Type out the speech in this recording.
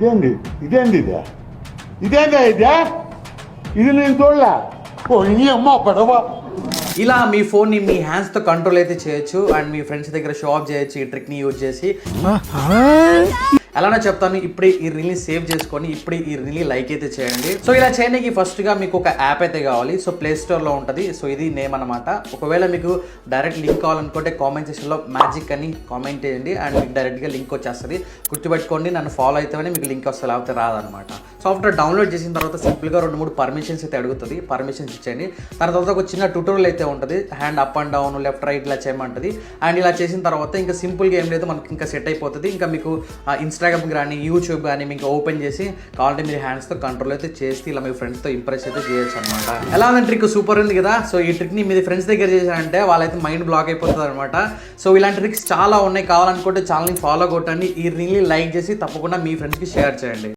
ఇదేంది ఇదేంది ఇదే ఇదేందా ఇదే ఇది నేను చూడలే ఓ ఈ అమ్మ పడవ ఇలా మీ ఫోన్ని మీ హ్యాండ్స్తో కంట్రోల్ అయితే చేయొచ్చు అండ్ మీ ఫ్రెండ్స్ దగ్గర షో ఆఫ్ చేయొచ్చు ఈ ట్రిక్ని యూజ్ చేసి. ఎలానో చెప్తాను, ఇప్పుడే ఈ రీల్ని సేవ్ చేసుకొని ఇప్పుడే ఈ రీల్ని లైక్ అయితే చేయండి. సో ఇలా చేయడానికి ఫస్ట్గా మీకు ఒక యాప్ అయితే కావాలి. సో ప్లే స్టోర్లో ఉంటుంది. సో ఇది నేమ్ అనమాట. ఒకవేళ మీకు డైరెక్ట్ లింక్ కావాలనుకుంటే కామెంట్ సెక్షన్లో మ్యాజిక్ అని కామెంట్ చేయండి అండ్ మీకు డైరెక్ట్గా లింక్ వచ్చేస్తుంది. గుర్తుపెట్టుకోండి, నన్ను ఫాలో అయితేనే మీకు లింక్ వస్తుంది, లేకపోతే రాదనమాట. సాఫ్ట్వేర్ డౌన్లోడ్ చేసిన తర్వాత సింపుల్గా 2-3 పర్మిషన్స్ అయితే అడుగుతుంది. పర్మిషన్స్ ఇచ్చేయండి. దాని తర్వాత ఒక చిన్న ట్యూటోరియల్ అయితే ఉంటుంది. Hand up and down, left right ఇలా చేయమంటుంది. అండ్ ఇలా చేసిన తర్వాత ఇంకా సింపుల్గా ఏం లేదు, మనకి ఇంకా సెట్ అయిపోతుంది. ఇంకా మీకు ఇన్స్టాగ్రామ్ కానీ యూట్యూబ్ కానీ మీకు ఓపెన్ చేసి కావాలంటే మీరు హ్యాండ్స్తో కంట్రోల్ అయితే చేసి ఇలా మీ ఫ్రెండ్స్తో ఇంప్రెస్ అయితే చేయొచ్చు అనమాట. ఎలా ఉన్న ట్రిక్ సూపర్ ఉంది కదా. సో ఈ ట్రిక్ని మీ ఫ్రెండ్స్ దగ్గర చేశారంటే వాళ్ళైతే మైండ్ బ్లాక్ అయిపోతుంది అనమాట. సో ఇలాంటి ట్రిక్స్ చాలా ఉన్నాయి. కావాలనుకుంటే ఛానల్ని ఫాలో కొట్టండి. ఈ రీల్ని లైక్ చేసి తప్పకుండా మీ ఫ్రెండ్స్కి షేర్ చేయండి.